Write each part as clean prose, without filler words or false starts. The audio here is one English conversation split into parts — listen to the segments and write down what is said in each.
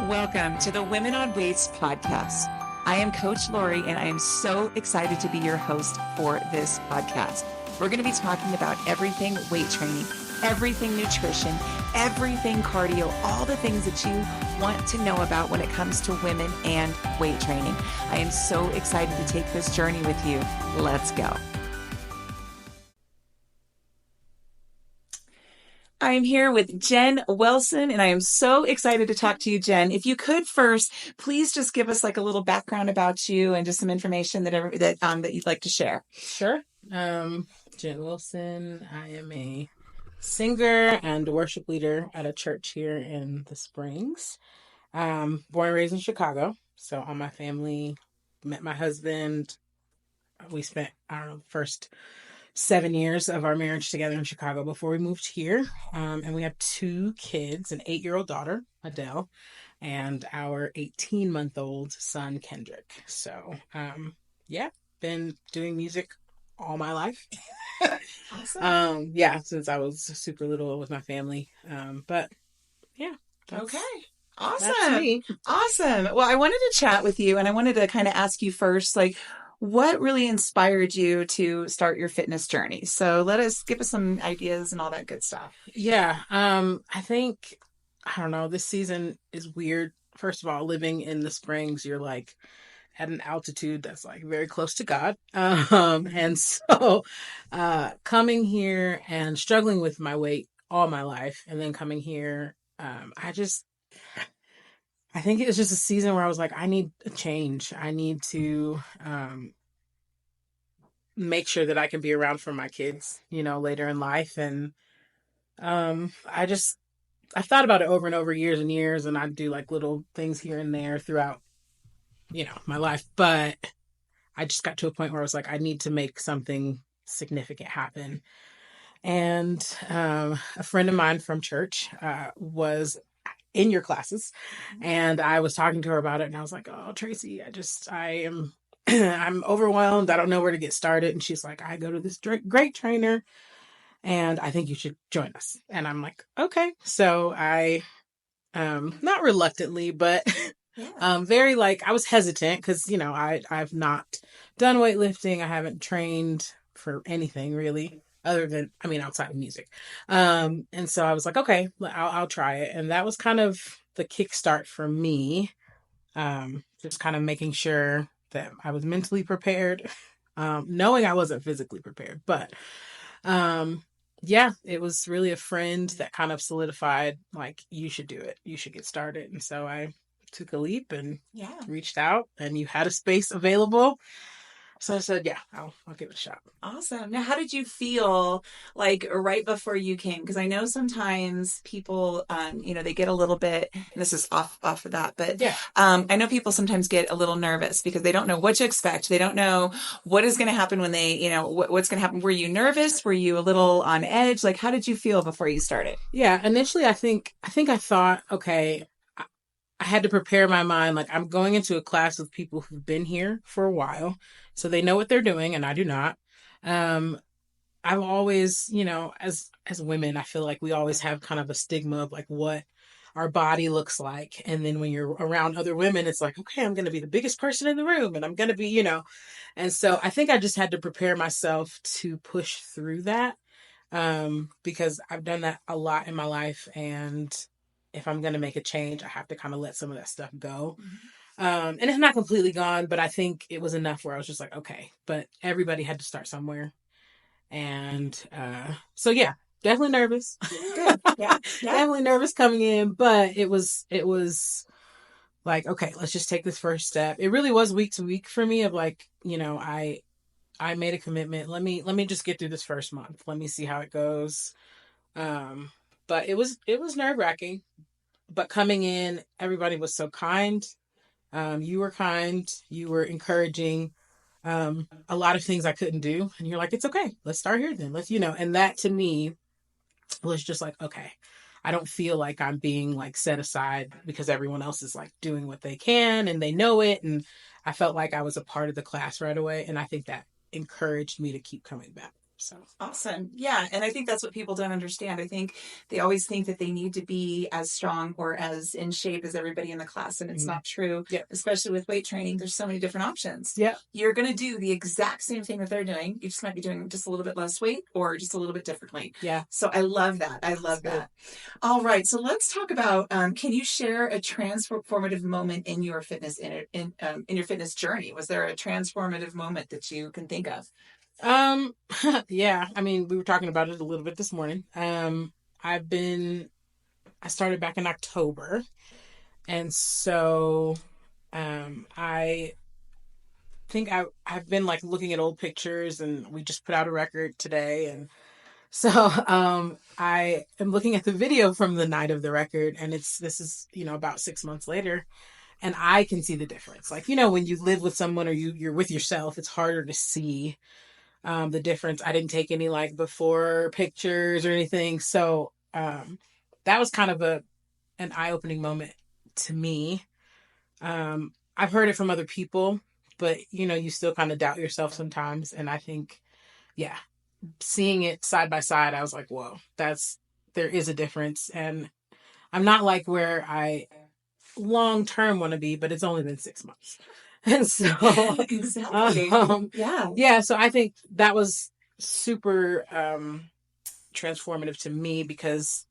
Welcome to the Women on Weights podcast. I am Coach Lori, and I am so excited to be your host for this podcast. We're going to be talking about everything weight training, everything nutrition, everything cardio, all the things that you want to know about when it comes to women and weight training. I am so excited to take this journey with you. Let's go. I'm here with Jen Wilson, and I am so excited to talk to you, Jen. If you could first, please just give us like a little background about you and just some information that you'd like to share. Sure. Jen Wilson. I am a singer and worship leader at a church here in the Springs. Born and raised in Chicago. So all my family, met my husband. We spent, the first 7 years of our marriage together in Chicago before we moved here. And we have 2 kids, an 8-year-old daughter, Adele, and our 18-month-old son, Kendrick. So, been doing music all my life. Awesome. Since I was super little with my family. Okay. Awesome. That's me. Awesome. Well, I wanted to chat with you, and I wanted to kind of ask you first, like, what really inspired you to start your fitness journey? So give us some ideas and all that good stuff. Yeah. I think, I don't know, this season is weird. First of all, living in the Springs, you're like at an altitude that's like very close to God. And so coming here and struggling with my weight all my life, and then coming here, I think it was just a season where I was like, I need a change. I need to make sure that I can be around for my kids, later in life. And I thought about it over and over, years and years, and I do like little things here and there throughout, my life. But I just got to a point where I was like, I need to make something significant happen. And a friend of mine from church was in your classes, and I was talking to her about it, and I was like, oh, Tracy, I'm overwhelmed. I don't know where to get started. And she's like, I go to this great trainer, and I think you should join us. And I'm like, okay. So I, not reluctantly, but very like, I was hesitant because, I've not done weightlifting. I haven't trained for anything really other than, outside of music. And so I was like, okay, I'll try it. And that was kind of the kickstart for me. Just kind of making sure that I was mentally prepared, knowing I wasn't physically prepared. But it was really a friend that kind of solidified, like, you should do it. You should get started. And so I took a leap and reached out, and you had a space available. So I said, I'll give it a shot. Awesome. Now, how did you feel like right before you came? Because I know sometimes people, they get a little bit, and this is off of that, but I know people sometimes get a little nervous because they don't know what to expect. They don't know what is going to happen when they, what's going to happen. Were you nervous? Were you a little on edge? Like, how did you feel before you started? Yeah, initially, I think I thought, okay, I had to prepare my mind. Like, I'm going into a class with people who've been here for a while, so they know what they're doing, and I do not. I've always, as women, I feel like we always have kind of a stigma of like what our body looks like. And then when you're around other women, it's like, okay, I'm going to be the biggest person in the room, and I'm going to be, And so I think I just had to prepare myself to push through that, because I've done that a lot in my life. And if I'm going to make a change, I have to kind of let some of that stuff go. And it's not completely gone, but I think it was enough where I was just like, okay, but everybody had to start somewhere. And definitely nervous. Good. Yeah. Definitely nervous coming in, but it was like, okay, let's just take this first step. It really was week to week for me of like, I made a commitment. Let me just get through this first month. Let me see how it goes. But it was nerve-wracking. But coming in, everybody was so kind. You were kind. You were encouraging. A lot of things I couldn't do. And you're like, it's okay. Let's start here then. And that to me was just like, okay, I don't feel like I'm being like set aside because everyone else is like doing what they can and they know it. And I felt like I was a part of the class right away. And I think that encouraged me to keep coming back. So awesome. Yeah. And I think that's what people don't understand. I think they always think that they need to be as strong or as in shape as everybody in the class. And it's not true, yeah. especially with weight training. There's so many different options. Yeah. You're going to do the exact same thing that they're doing. You just might be doing just a little bit less weight or just a little bit differently. Yeah. So I love that. I love that. All right. So let's talk about, can you share a transformative moment in your fitness, in your fitness journey? Was there a transformative moment that you can think of? Yeah, I mean, we were talking about it a little bit this morning. I started back in October. And so, I think I've been like looking at old pictures, and we just put out a record today. And so, I am looking at the video from the night of the record, and this is, about 6 months later. And I can see the difference. Like, when you live with someone or you're with yourself, it's harder to see the difference. I didn't take any like before pictures or anything. So that was kind of an eye-opening moment to me. I've heard it from other people, but you still kind of doubt yourself sometimes. And I think, yeah, seeing it side by side, I was like, whoa, there is a difference. And I'm not like where I long term want to be, but it's only been 6 months. And so, exactly. yeah. So I think that was super transformative to me, because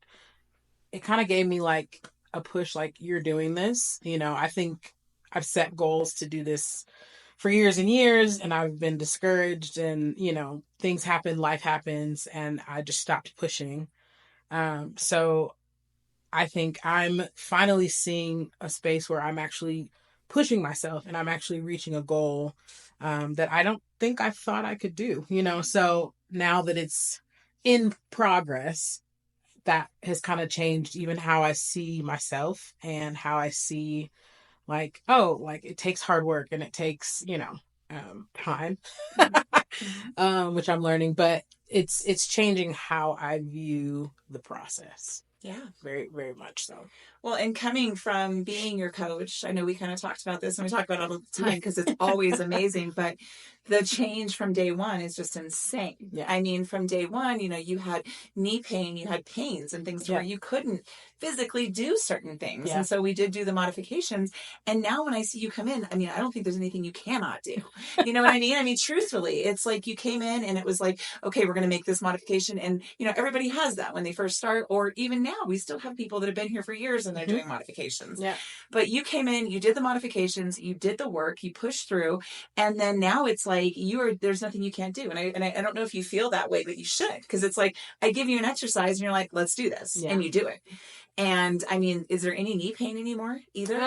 it kind of gave me like a push, like, you're doing this. I think I've set goals to do this for years and years, and I've been discouraged, and things happen, life happens, and I just stopped pushing. So I think I'm finally seeing a space where I'm actually pushing myself, and I'm actually reaching a goal that I don't think I thought I could do, So now that it's in progress, that has kind of changed even how I see myself and how I see, like, oh, like, it takes hard work and it takes, time, which I'm learning, but it's changing how I view the process. Yeah. Very, very much so. Well, and coming from being your coach, I know we kind of talked about this and we talk about it all the time because it's always amazing, but the change from day one is just insane. Yeah. I mean, from day one, you had knee pain, you had pains and things where you couldn't physically do certain things. Yeah. And so we did do the modifications. And now when I see you come in, I mean, I don't think there's anything you cannot do. You know what I mean? I mean, truthfully, it's like you came in and it was like, okay, we're going to make this modification. And, everybody has that when they first start, or even now, we still have people that have been here for years and they're doing modifications. Yeah. But you came in, you did the modifications, you did the work, you pushed through, and then now it's like there's nothing you can't do. And I don't know if you feel that way, but you should, because it's like I give you an exercise and you're like, let's do this, and you do it. And I mean, is there any knee pain anymore either?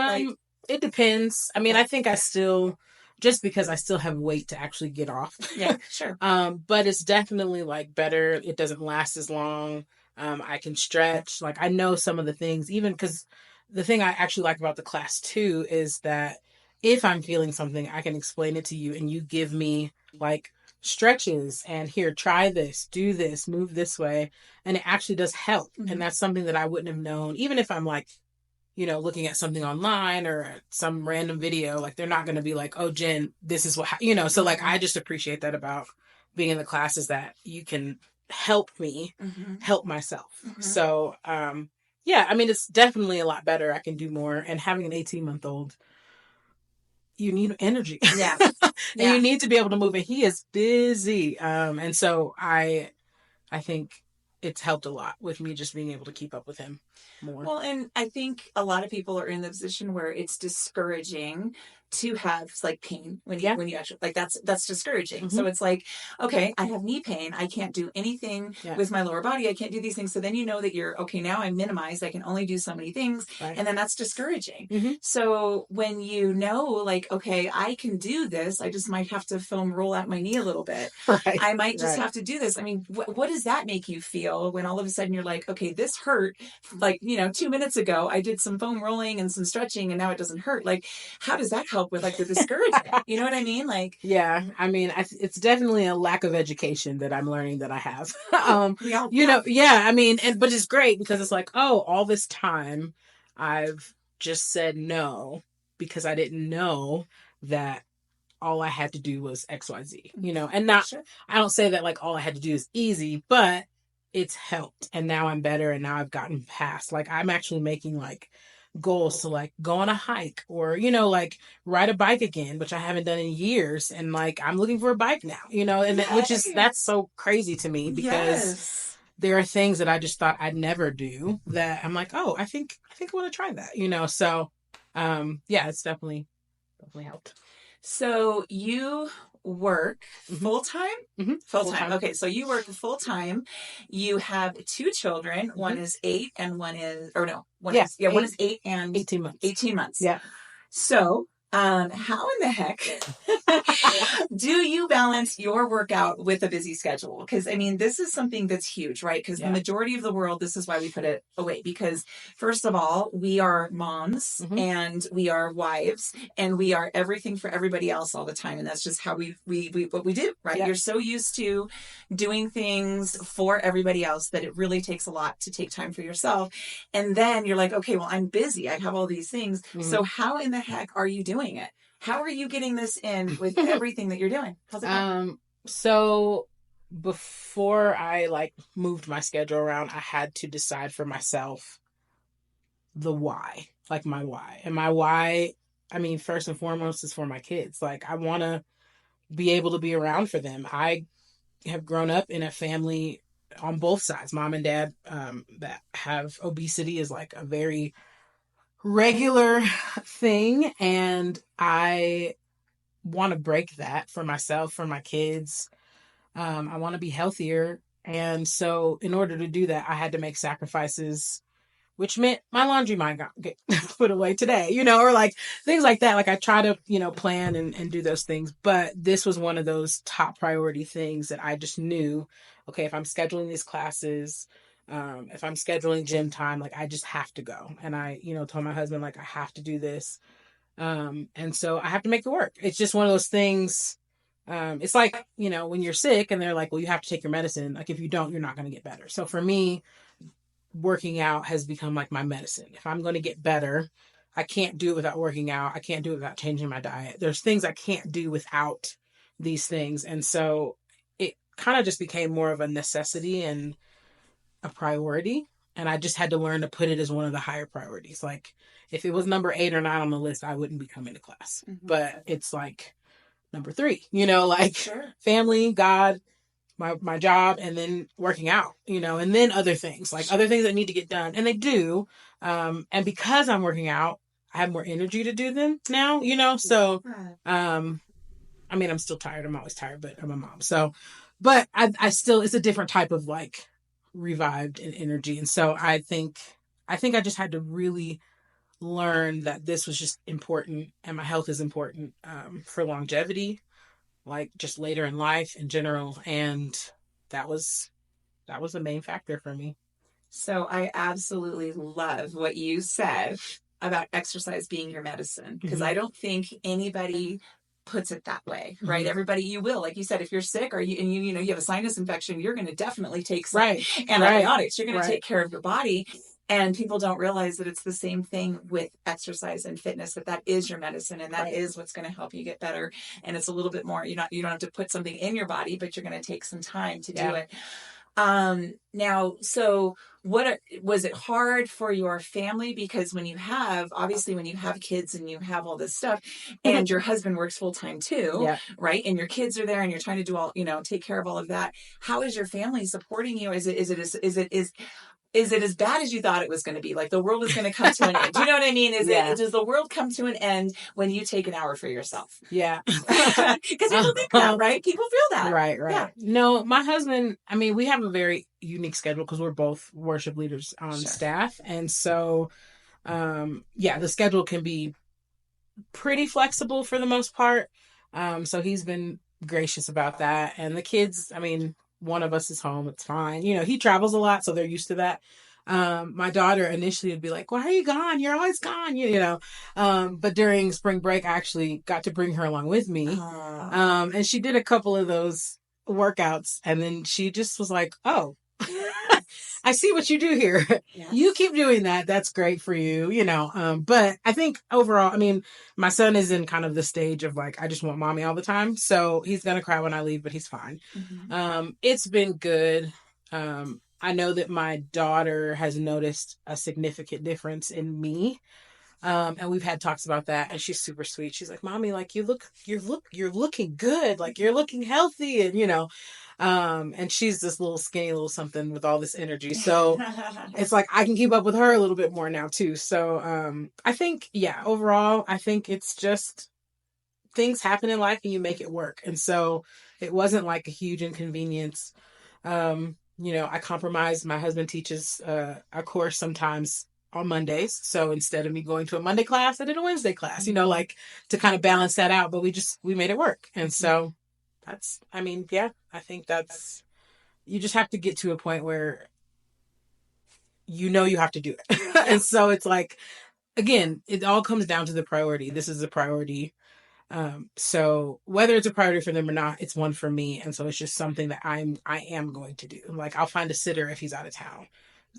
It depends. I mean, I think I still, just because I still have weight to actually get off. Yeah, sure. But it's definitely like better. It doesn't last as long. I can stretch. Like, I know some of the things, even because the thing I actually like about the class too is that if I'm feeling something, I can explain it to you, and you give me like stretches and, here, try this, do this, move this way. And it actually does help. Mm-hmm. And that's something that I wouldn't have known, even if I'm like, looking at something online or some random video. Like, they're not going to be like, oh, Jen, this is what, so like, I just appreciate that about being in the class, is that you can help me help myself. So, yeah, I mean, it's definitely a lot better. I can do more. And having an 18-month-old, you need energy. Yeah. And you need to be able to move, and he is busy. And so I think it's helped a lot with me just being able to keep up with him more. Well, and I think a lot of people are in the position where it's discouraging to have like pain when you actually, like, that's discouraging. Mm-hmm. So it's like, okay, I have knee pain. I can't do anything with my lower body. I can't do these things. So then that you're okay. Now I'm minimized. I can only do so many things. Right. And then that's discouraging. Mm-hmm. So when like, okay, I can do this, I just might have to foam roll out my knee a little bit. Right. I might just have to do this. I mean, what does that make you feel when all of a sudden you're like, okay, this hurt, like, 2 minutes ago, I did some foam rolling and some stretching and now it doesn't hurt. Like, how does that help with like the discouragement? You know what I mean? Like, yeah, I mean, it's definitely a lack of education that I'm learning that I have. I mean, but it's great because it's like, oh, all this time I've just said no because I didn't know that all I had to do was XYZ, you know, and not, Sure. I don't say that like all I had to do is easy, but it's helped. And now I'm better. And now I've gotten past, like, I'm actually making like goals to like go on a hike or, you know, like ride a bike again, which I haven't done in years. And like, I'm looking for a bike now, you know, and which is, that's so crazy to me because there are things that I just thought I'd never do that I'm like, oh, I think I want to try that, you know? So, yeah, it's definitely helped. So you work full time? Mm-hmm. Full time. Okay, so you work full time. You have two children. Mm-hmm. One is 8 and one is, or no, one Yeah, is, yeah, one is 8 and 18 months. 18 months. Yeah. So, how in the heck do you balance your workout with a busy schedule? Because I mean, this is something that's huge, right? Because the majority of the world, this is why we put it away. Because first of all, we are moms and we are wives and we are everything for everybody else all the time, and that's just how we what we do, right? You're so used to doing things for everybody else that it really takes a lot to take time for yourself. And then you're like, okay, well, I'm busy. I have all these things. So how in the heck are you doing it? How are you getting this in with everything that you're doing? How's it going? So before I like moved my schedule around, I had to decide for myself the why, like my why. And my why, I mean, first and foremost is for my kids. Like I want to be able to be around for them. I have grown up in a family on both sides, mom and dad, that have obesity is like a very regular thing. And I want to break that for myself, for my kids. I want to be healthier. And so in order to do that, I had to make sacrifices, which meant my laundry might get put away today, you know, or like things like that. Like I try to, you know, plan and do those things. But this was one of those top priority things that I just knew, okay, if I'm scheduling these classes, if I'm scheduling gym time, like I just have to go. And I, you know, told my husband, like, I have to do this. And so I have to make it work. It's just one of those things. It's like, you know, when you're sick and they're like, well, you have to take your medicine. Like if you don't, you're not going to get better. So for me, working out has become like my medicine. If I'm going to get better, I can't do it without working out. I can't do it without changing my diet. There's things I can't do without these things. And so it kind of just became more of a necessity and a priority. And I just had to learn to put it as one of the higher priorities. Like if it was number 8 or 9 on the list, I wouldn't be coming to class. But it's like number 3, you know, like family, God, my job, and then working out, you know, and then other things, like other things that need to get done. And they do. And because I'm working out, I have more energy to do them now, you know? So, I mean, I'm still tired. I'm always tired, but I'm a mom. So, but I still, it's a different type of like revived and energy. And so I think I just had to really learn that this was just important and my health is important, for longevity, like just later in life in general. And that was the main factor for me. So I absolutely love what you said about exercise being your medicine, because I don't think anybody puts it that way, right? Everybody, you will, like you said, if you're sick or you know, you have a sinus infection, you're going to definitely take some antibiotics. You're going to take care of your body. And people don't realize that it's the same thing with exercise and fitness, that is your medicine and that is what's going to help you get better. And it's a little bit more, you don't have to put something in your body, but you're going to take some time to do it. Now, so was it hard for your family? Because when you have kids and you have all this stuff and your husband works full time too, right? And your kids are there and you're trying to do all, you know, take care of all of that. How is your family supporting you? Is it as bad as you thought it was going to be? Like the world is going to come to an end. Do you know what I mean? Does the world come to an end when you take an hour for yourself? Yeah. Because people think that, right? People feel that. Right. Yeah. No, my husband, I mean, we have a very unique schedule because we're both worship leaders on staff. And so, the schedule can be pretty flexible for the most part. So he's been gracious about that. And the kids, I mean, one of us is home. It's fine. You know, he travels a lot, so they're used to that. My daughter initially would be like, why are you gone? You're always gone, you know. But during spring break, I actually got to bring her along with me. And she did a couple of those workouts. And then she just was like, oh. I see what you do here. Yes. You keep doing that. That's great for you, you know. But I think overall, I mean, my son is in kind of the stage of like, I just want mommy all the time. So he's going to cry when I leave, but he's fine. It's been good. I know that my daughter has noticed a significant difference in me. And we've had talks about that, and she's super sweet. She's like, "Mommy, like you're looking good. Like you're looking healthy." And you know, and she's this little skinny little something with all this energy. So it's like I can keep up with her a little bit more now too. So I think, yeah, overall, I think it's just things happen in life and you make it work. And so it wasn't like a huge inconvenience. You know, I compromised. My husband teaches a course sometimes on Mondays. So instead of me going to a Monday class, I did a Wednesday class, you know, like to kind of balance that out. But we made it work. And so that's, I mean, yeah, I think that's, you just have to get to a point where you know you have to do it. And so it's like, again, it all comes down to the priority. This is a priority. So whether it's a priority for them or not, it's one for me. And so it's just something that I am going to do. Like I'll find a sitter if he's out of town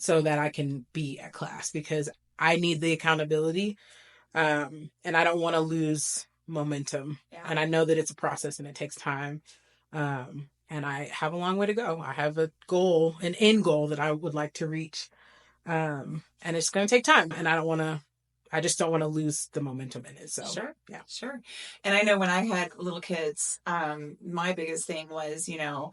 so that I can be at class because I need the accountability. And I don't want to lose momentum. Yeah. And I know that it's a process and it takes time. And I have a long way to go. I have a goal, an end goal that I would like to reach. And it's going to take time and I just don't want to lose the momentum in it. So sure. Yeah. Sure. And I know when I had little kids, my biggest thing was, you know,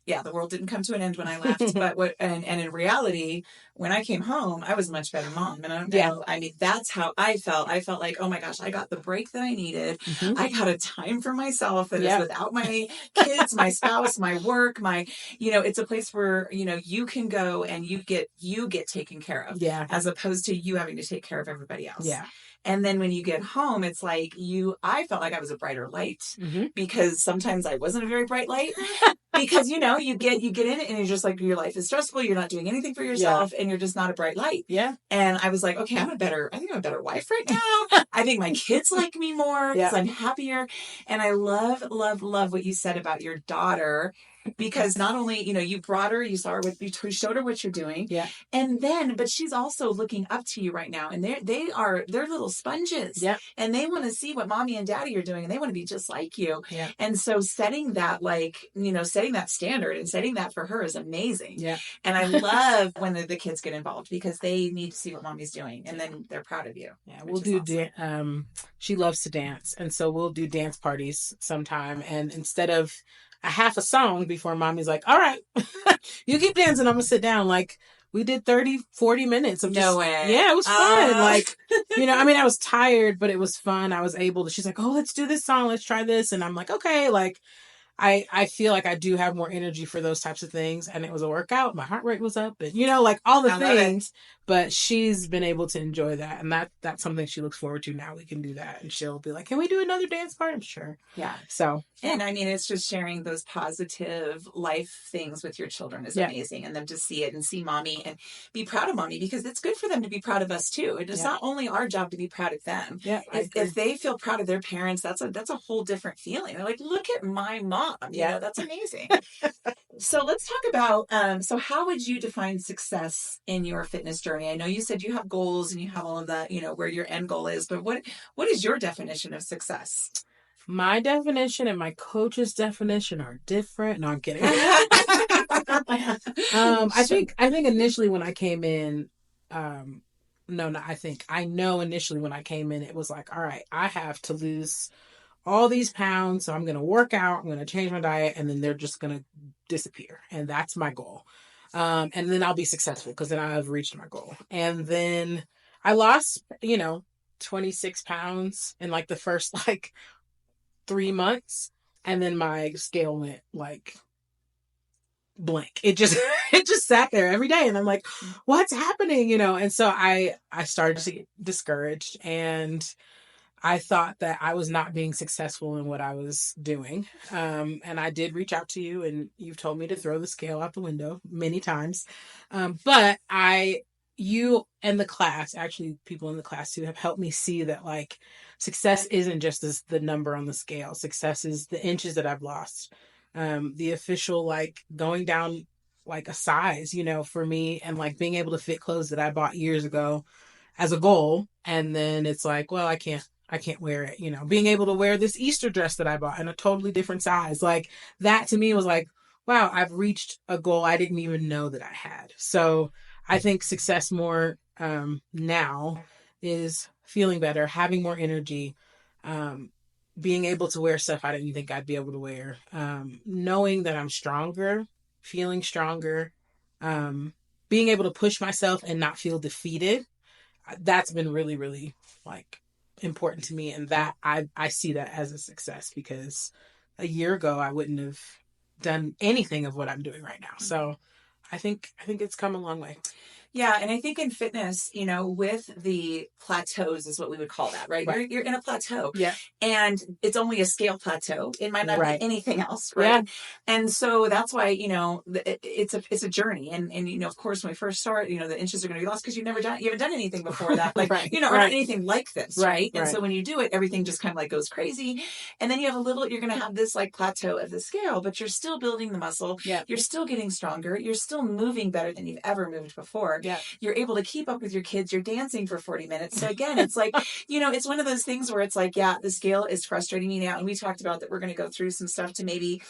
yeah, the world didn't come to an end when I left, but and in reality, when I came home, I was a much better mom. And I don't know, I mean, that's how I felt. I felt like, oh my gosh, I got the break that I needed. I got a time for myself that is without my kids, my spouse, my work, you know, it's a place where, you know, you can go and you get taken care of as opposed to you having to take care of everybody else. Yeah. And then when you get home, it's like I felt like I was a brighter light because sometimes I wasn't a very bright light because, you know, you get in it and you're just like, your life is stressful. You're not doing anything for yourself and you're just not a bright light. Yeah. And I was like, okay, I think I'm a better wife right now. I think my kids like me more because I'm happier. And I love, love, love what you said about your daughter. Because not only, you know, you brought her, you showed her what you're doing. Yeah. And then, but she's also looking up to you right now. And they're little sponges. Yeah. And they want to see what mommy and daddy are doing. And they want to be just like you. Yeah. And so setting that, like, you know, setting that standard and setting that for her is amazing. Yeah. And I love when the kids get involved because they need to see what mommy's doing. And then they're proud of you. Yeah. We'll do, awesome. She loves to dance. And so we'll do dance parties sometime. And instead of a half a song before mommy's like, all right, you keep dancing. I'm gonna sit down. Like we did 30, 40 minutes of just, no way. Yeah, it was fun. Like, you know, I mean, I was tired, but it was fun. I was able to, she's like, oh, let's do this song. Let's try this. And I'm like, okay, like, I feel like I do have more energy for those types of things. And it was a workout. My heart rate was up and, you know, like all the things, but she's been able to enjoy that. And that's something she looks forward to now. We can do that. And she'll be like, can we do another dance part? I'm sure. Yeah. So, and I mean, it's just sharing those positive life things with your children is amazing. And them to see it and see mommy and be proud of mommy because it's good for them to be proud of us too. It is not only our job to be proud of them. Yeah. If they feel proud of their parents, that's a whole different feeling. They're like, look at my mom. You know, that's amazing. So let's talk about, so how would you define success in your fitness journey? I know you said you have goals and you have all of that, you know, where your end goal is, but what is your definition of success? My definition and my coach's definition are different. No, I'm kidding. I think initially when I came in, I know initially when I came in, it was like, all right, I have to lose all these pounds. So I'm going to work out, I'm going to change my diet, and then they're just going to disappear. And that's my goal. And then I'll be successful because then I've reached my goal. And then I lost, 26 pounds in like the first 3 months. And then my scale went blank. It just sat there every day. And I'm like, what's happening? And so I started to get discouraged, and I thought that I was not being successful in what I was doing. And I did reach out to you, and you've told me to throw the scale out the window many times. But you and the class, actually people in the class too, have helped me see that success isn't just the number on the scale. Success is the inches that I've lost. The official going down like a size, for me, and like being able to fit clothes that I bought years ago as a goal. And then it's like, well, I can't wear it, being able to wear this Easter dress that I bought in a totally different size. Like that to me was like, wow, I've reached a goal I didn't even know that I had. So I think success more now is feeling better, having more energy, being able to wear stuff I didn't think I'd be able to wear, knowing that I'm stronger, feeling stronger, being able to push myself and not feel defeated. That's been really, really like important to me. And that I see that as a success, because a year ago I wouldn't have done anything of what I'm doing right now. So I think it's come a long way. Yeah, and I think in fitness, with the plateaus is what we would call that, right? Right. You're in a plateau. Yeah. And it's only a scale plateau. It might not Right. be anything else, right? Yeah. And so that's why, it's a journey. And of course, when we first start, the inches are going to be lost because you haven't done anything before that, like, Right. or not Right. anything like this, Right. right? And Right. so when you do it, everything just kind of like goes crazy. And then you're going to have this like plateau of the scale, but you're still building the muscle. Yeah. You're still getting stronger. You're still moving better than you've ever moved before. Yeah. You're able to keep up with your kids. You're dancing for 40 minutes. So again, it's like, it's one of those things where it's like, yeah, the scale is frustrating me now. And we talked about that we're going to go through some stuff to maybe,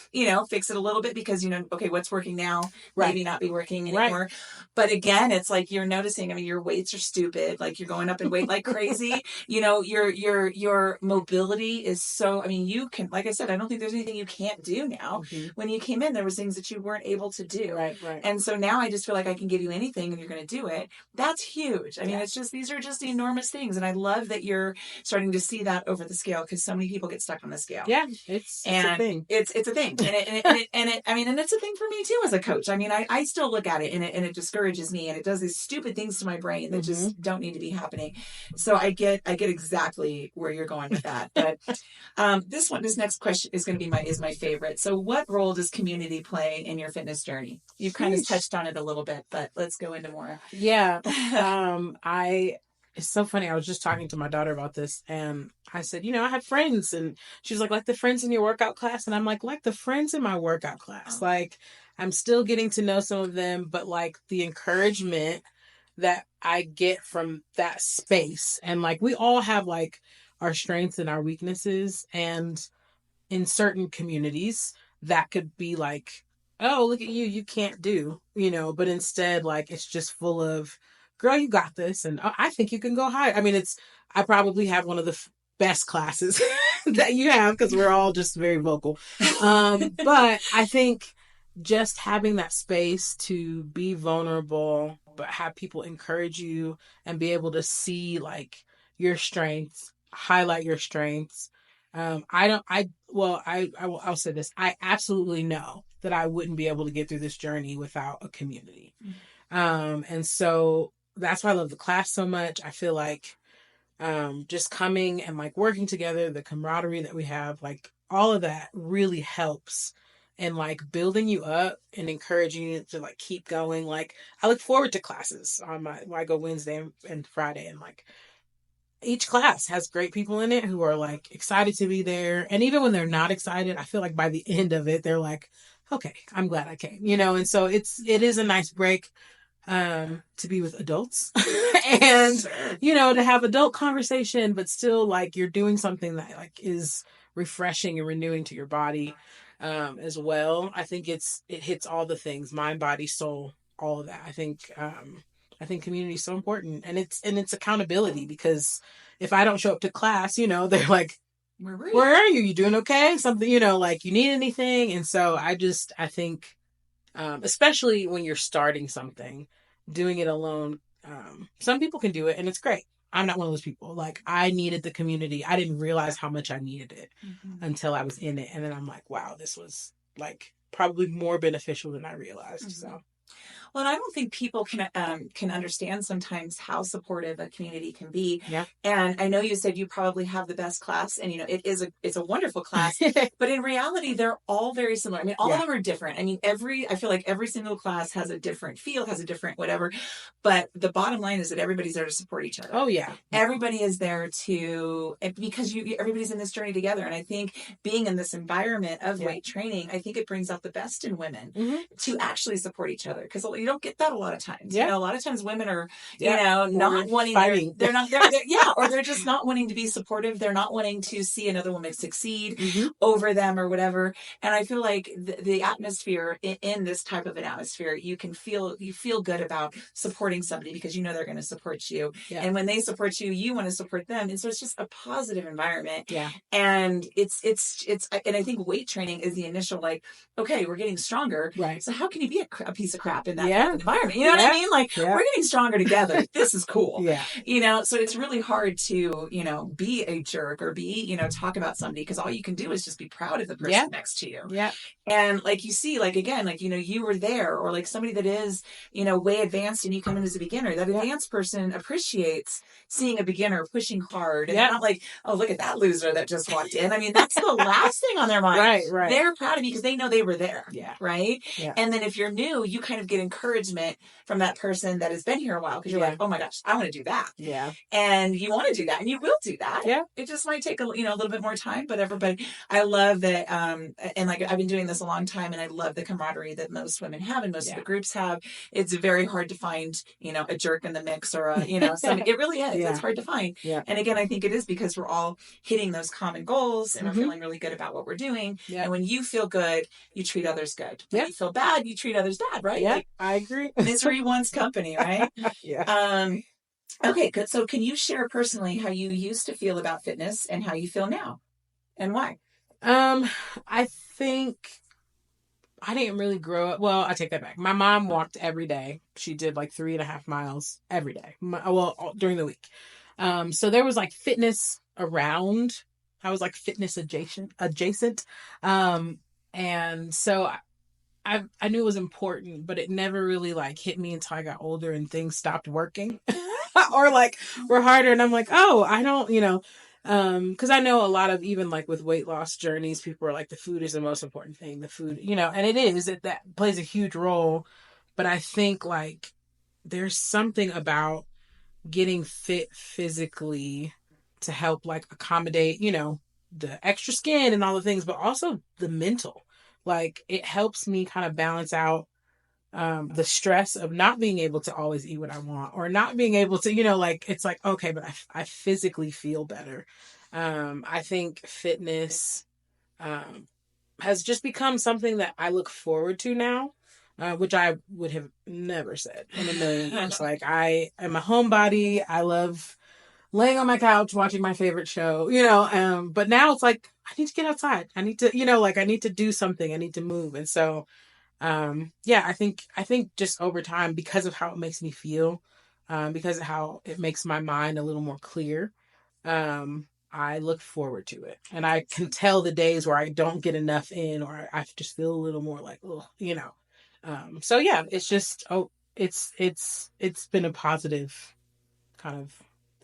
fix it a little bit because, okay, what's working now, Right. maybe not be working anymore. Right. But again, it's like you're noticing, your weights are stupid. Like you're going up in weight like crazy. Your mobility is so, you can, like I said, I don't think there's anything you can't do now. Mm-hmm. When you came in, there was things that you weren't able to do. Right. Right. And so now I just feel like I can give you anything and you're going to do it. That's huge. It's just, these are just enormous things. And I love that you're starting to see that over the scale, because so many people get stuck on the scale. Yeah. It's a thing. It's a thing. And it's a thing for me too, as a coach. I still look at it and it discourages me, and it does these stupid things to my brain that just don't need to be happening. So I get exactly where you're going with that. But this next question is going to be my favorite. So what role does community play in your fitness journey? You've kind of touched on it a little bit, but let's go into more. Yeah. It's so funny. I was just talking to my daughter about this, and I said, I had friends, and she was like the friends in your workout class. And I'm like the friends in my workout class. Oh. Like, I'm still getting to know some of them, but like the encouragement that I get from that space. And like, we all have like our strengths and our weaknesses. And in certain communities that could be like, oh, look at you can't do, but instead, like, it's just full of, girl, you got this. And I think you can go higher. I probably have one of the best classes that you have, because we're all just very vocal. But I think just having that space to be vulnerable, but have people encourage you and be able to see like your strengths, highlight your strengths. I'll say this. I absolutely know that I wouldn't be able to get through this journey without a community. And so that's why I love the class so much. I feel like just coming and like working together, the camaraderie that we have, like all of that really helps and like building you up and encouraging you to like keep going. Like, I look forward to classes when I go Wednesday and Friday, and like each class has great people in it who are like excited to be there. And even when they're not excited, I feel like by the end of it, they're like, okay, I'm glad I came, and so it is a nice break to be with adults and, to have adult conversation, but still like you're doing something that like is refreshing and renewing to your body as well. I think it hits all the things, mind, body, soul, all of that. I think community is so important, and it's accountability, because if I don't show up to class, they're like, where are you? You doing okay? Something, like you need anything. And so I think, especially when you're starting something, doing it alone, some people can do it and it's great. I'm not one of those people. Like, I needed the community. I didn't realize how much I needed it until I was in it. And then I'm like, wow, this was like probably more beneficial than I realized. So. Well, and I don't think people can understand sometimes how supportive a community can be. Yeah. And I know you said you probably have the best class, and it's a wonderful class, but in reality, they're all very similar. I mean, all of them are different. I mean, I feel like every single class has a different feel, has a different whatever. But the bottom line is that everybody's there to support each other. Oh yeah. Everybody is there because everybody's in this journey together. And I think being in this environment of weight training, I think it brings out the best in women to actually support each other, because you don't get that a lot of times. You know, a lot of times women are, not wanting, they're not, or they're just not wanting to be supportive. They're not wanting to see another woman succeed over them or whatever. And I feel like the atmosphere in this type of an atmosphere, you feel good about supporting somebody because you know they're going to support you. Yeah. And when they support you, you want to support them. And so it's just a positive environment. Yeah. And and I think weight training is the initial, like, okay, we're getting stronger. Right. So how can you be a piece of crap in that environment? You know what I mean? Like, we're getting stronger together. This is cool. So it's really hard to, be a jerk or talk about somebody, because all you can do is just be proud of the person next to you. Yeah. And like, you see, like, again, like, you were there, or like somebody that is, way advanced and you come in as a beginner, that advanced person appreciates seeing a beginner pushing hard, and not like, oh, look at that loser that just walked in. I mean, that's the last thing on their mind. Right. They're proud of you because they know they were there. Yeah. Right. Yeah. And then if you're new, you kind of get encouragement from that person that has been here a while, because you're like, oh my gosh, I want to do that. Yeah. And you want to do that, and you will do that. Yeah. It just might take a little bit more time, but everybody, I love that. And like, I've been doing this a long time, and I love the camaraderie that most women have and most of the groups have. It's very hard to find, a jerk in the mix, or somebody. It really is. Yeah. It's hard to find. Yeah. And again, I think it is because we're all hitting those common goals, and we're feeling really good about what we're doing. Yeah. And when you feel good, you treat others good. When you feel bad, you treat others bad, right? Yeah, like, I agree. Misery wants company, right? Yeah. Okay, good. So can you share personally how you used to feel about fitness and how you feel now, and why? I think I didn't really grow up. Well, I take that back. My mom walked every day. She did like 3.5 miles every day. During the week. So there was like fitness around. I was like fitness adjacent. And so I knew it was important, but it never really like hit me until I got older and things stopped working or like were harder. And I'm like, oh, I don't, because I know a lot of, even like with weight loss journeys, people are like, the food is the most important thing, the food, and it is, that plays a huge role. But I think like there's something about getting fit physically to help like accommodate, the extra skin and all the things, but also the mental. Like, it helps me kind of balance out the stress of not being able to always eat what I want, or not being able to, like, it's like, okay, but I physically feel better. I think fitness has just become something that I look forward to now, which I would have never said in a million years. Like, I am a homebody. I love laying on my couch watching my favorite show, but now it's like, I need to get outside. I need to, I need to do something. I need to move. And so, I think just over time, because of how it makes me feel, because of how it makes my mind a little more clear, I look forward to it. And I can tell the days where I don't get enough in, or I just feel a little more like, so yeah, it's just, it's been a positive kind of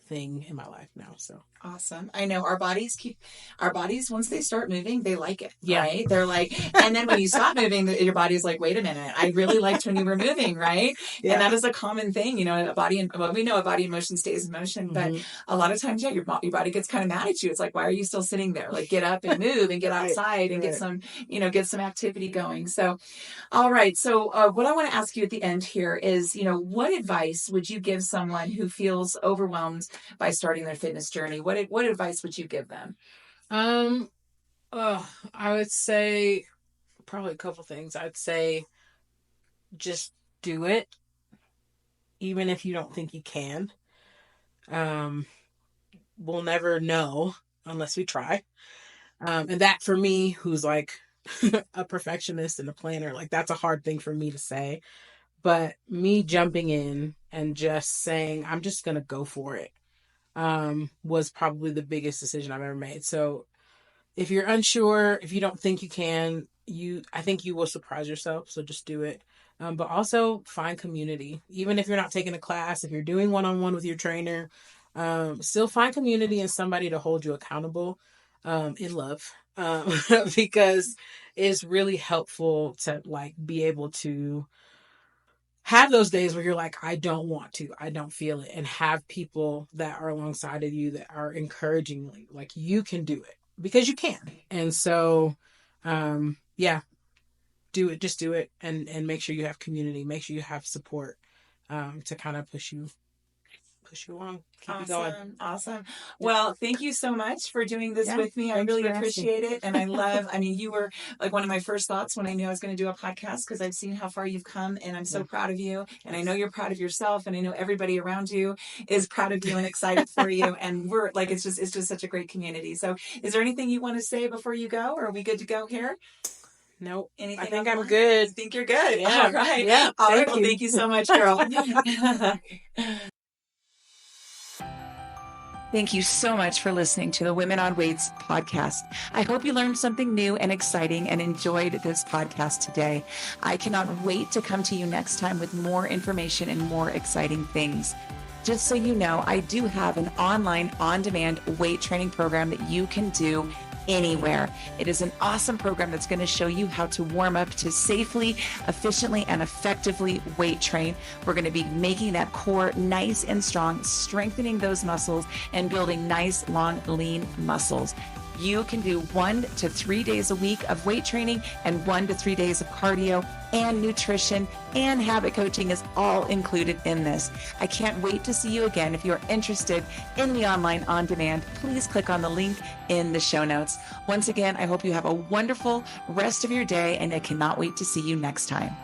thing in my life now. So awesome. I know our bodies, once they start moving, they like it. Yeah. Right. They're like, and then when you stop moving, your body's like, wait a minute, I really liked when you were moving. Right. Yeah. And that is a common thing, we know a body in motion stays in motion, but a lot of times, your body gets kind of mad at you. It's like, why are you still sitting there? Like, get up and move and get outside and get some activity going. So, all right. So what I want to ask you at the end here is, what advice would you give someone who feels overwhelmed by starting their fitness journey? What advice would you give them? I would say probably a couple things. I'd say just do it, even if you don't think you can. We'll never know unless we try. And that, for me, who's like a perfectionist and a planner, like, that's a hard thing for me to say. But me jumping in and just saying, I'm just going to go for it, was probably the biggest decision I've ever made. So if you're unsure, if you don't think you can, I think you will surprise yourself. So just do it. But also find community. Even if you're not taking a class, if you're doing one-on-one with your trainer, still find community and somebody to hold you accountable in love. Because it's really helpful to like be able to have those days where you're like, I don't want to, I don't feel it, and have people that are alongside of you that are encouraging you, like you can do it because you can. And so, yeah, do it, just do it, and make sure you have community, make sure you have support, to kind of push you along, keep you going. Awesome. Well, thank you so much for doing this with me. I really appreciate it. And I mean, you were like one of my first thoughts when I knew I was going to do a podcast, because I've seen how far you've come, and I'm so proud of you. And I know you're proud of yourself, and I know everybody around you is proud of you and excited for you. And we're like, it's just such a great community. So is there anything you want to say before you go? Or are we good to go here? Nope. Anything I think I'm good. I think you're good. Yeah. All right. Yeah. All right. Well, thank you so much, girl. Thank you so much for listening to the Women on Weights podcast. I hope you learned something new and exciting and enjoyed this podcast today. I cannot wait to come to you next time with more information and more exciting things. Just so you know, I do have an online on-demand weight training program that you can do anywhere. It is an awesome program that's going to show you how to warm up to safely, efficiently, and effectively weight train. We're going to be making that core nice and strong, strengthening those muscles, and building nice, long, lean muscles. You can do 1 to 3 days a week of weight training and 1 to 3 days of cardio, and nutrition and habit coaching is all included in this. I can't wait to see you again. If you're interested in the online on demand, please click on the link in the show notes. Once again, I hope you have a wonderful rest of your day, and I cannot wait to see you next time.